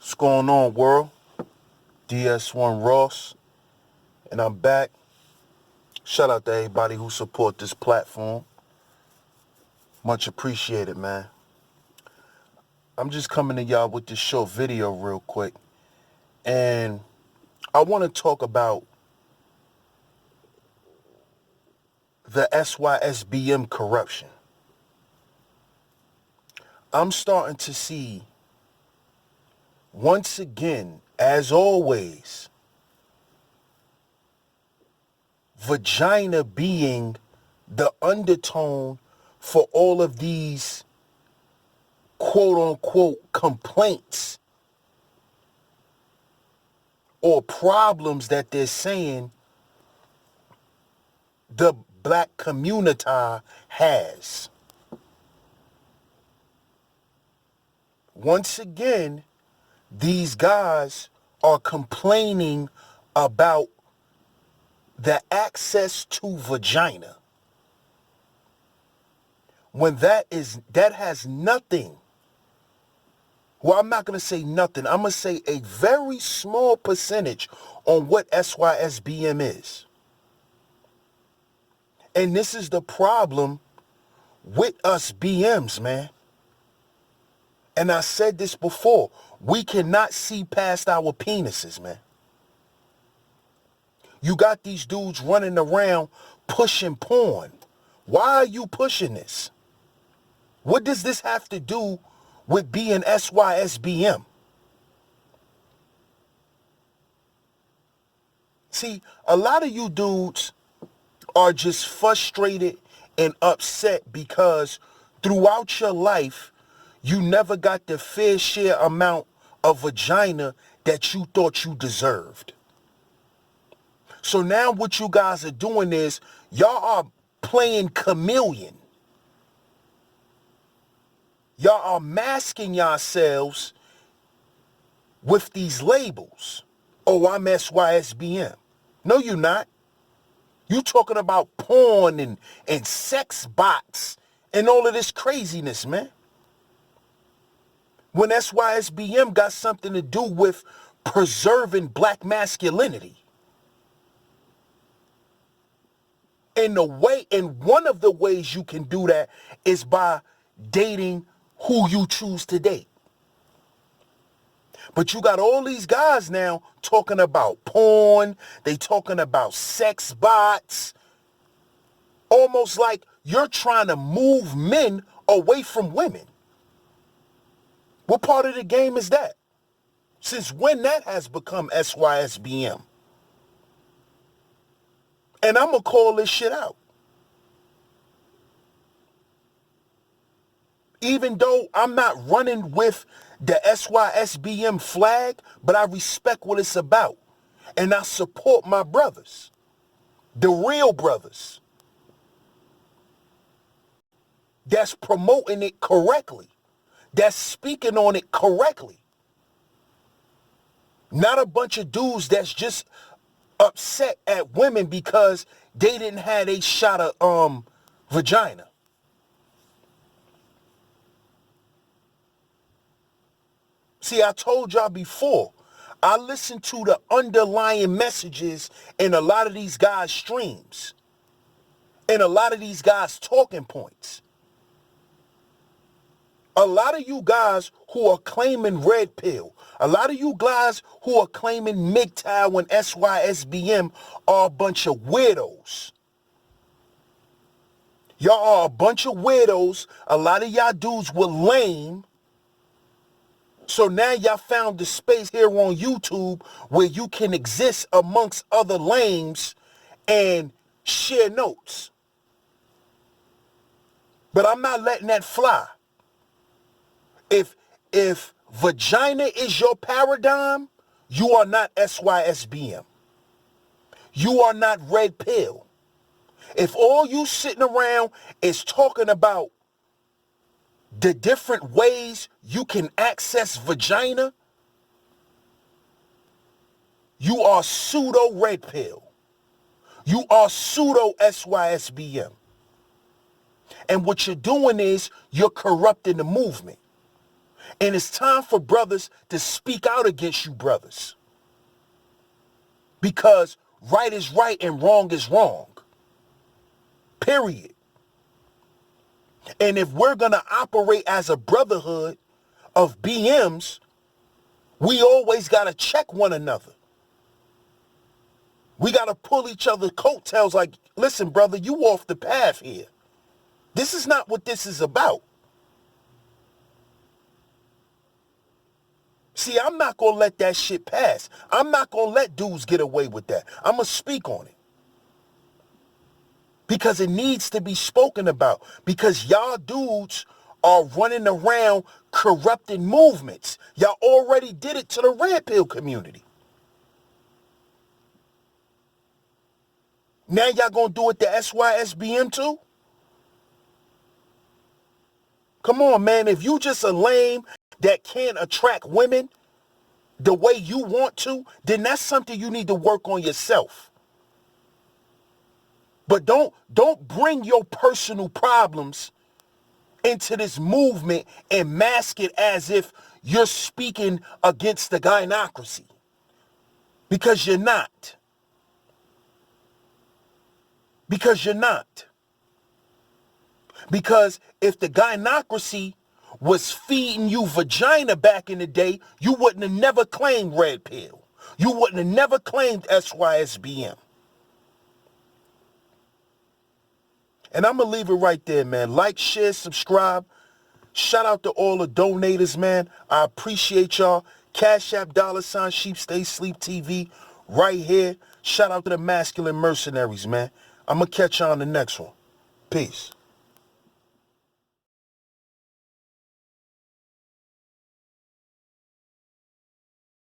What's going on, world? DS1 Ross, and I'm back. Shout out to everybody who support this platform. Much appreciated, man. I'm just coming to y'all with this short video real quick. And I want to talk about the SYSBM corruption. I'm starting to see, once again, as always, vagina being the undertone for all of these quote-unquote complaints or problems that they're saying the black community has. Once again, these guys are complaining about the access to vagina, when that has nothing. Well, I'm not going to say nothing. I'm going to say a very small percentage on what SYSBM is. And this is the problem with us BMs, man. And I said this before. We cannot see past our penises, man. You got these dudes running around pushing porn. Why are you pushing this? What does this have to do with being SYSBM? See, a lot of you dudes are just frustrated and upset because throughout your life, you never got the fair share amount of vagina that you thought you deserved. So now what you guys are doing is y'all are playing chameleon. Y'all are masking yourselves with these labels. Oh, I'm SYSBM. No, you're not. You talking about porn and sex bots and all of this craziness, man. When SYSBM got something to do with preserving black masculinity. And one of the ways you can do that is by dating who you choose to date. But you got all these guys now talking about porn. They talking about sex bots. Almost like you're trying to move men away from women. What part of the game is that? Since when that has become SYSBM? And I'm going to call this shit out. Even though I'm not running with the SYSBM flag, but I respect what it's about. And I support my brothers. The real brothers. That's promoting it correctly. That's speaking on it correctly. Not a bunch of dudes that's just upset at women because they didn't have a shot of vagina. See, I told y'all before, I listen to the underlying messages in a lot of these guys' streams, and a lot of these guys' talking points. A lot of you guys who are claiming red pill, a lot of you guys who are claiming MGTOW and SYSBM are a bunch of weirdos. Y'all are a bunch of weirdos. A lot of y'all dudes were lame. So now y'all found the space here on YouTube where you can exist amongst other lames and share notes. But I'm not letting that fly. If vagina is your paradigm, you are not SYSBM. You are not red pill. If all you sitting around is talking about the different ways you can access vagina, you are pseudo red pill. You are pseudo SYSBM. And what you're doing is you're corrupting the movement. And it's time for brothers to speak out against you brothers. Because right is right and wrong is wrong. Period. And if we're going to operate as a brotherhood of BMs, we always got to check one another. We got to pull each other's coattails like, listen, brother, you off the path here. This is not what this is about. See, I'm not going to let that shit pass. I'm not going to let dudes get away with that. I'm going to speak on it. Because it needs to be spoken about. Because y'all dudes are running around corrupting movements. Y'all already did it to the red pill community. Now y'all gonna do it to SYSBM too? Come on, man. If you just a lame that can't attract women the way you want to, then that's something you need to work on yourself. But don't bring your personal problems into this movement and mask it as if you're speaking against the gynocracy. Because you're not. Because you're not. Because if the gynocracy was feeding you vagina back in the day, you wouldn't have never claimed red pill. You wouldn't have never claimed SYSBM. And I'm going to leave it right there, man. Like, share, subscribe. Shout out to all the donators, man. I appreciate y'all. CashApp $SHEEPSTAYSLEEPTV right here. Shout out to the masculine mercenaries, man. I'm going to catch y'all on the next one. Peace.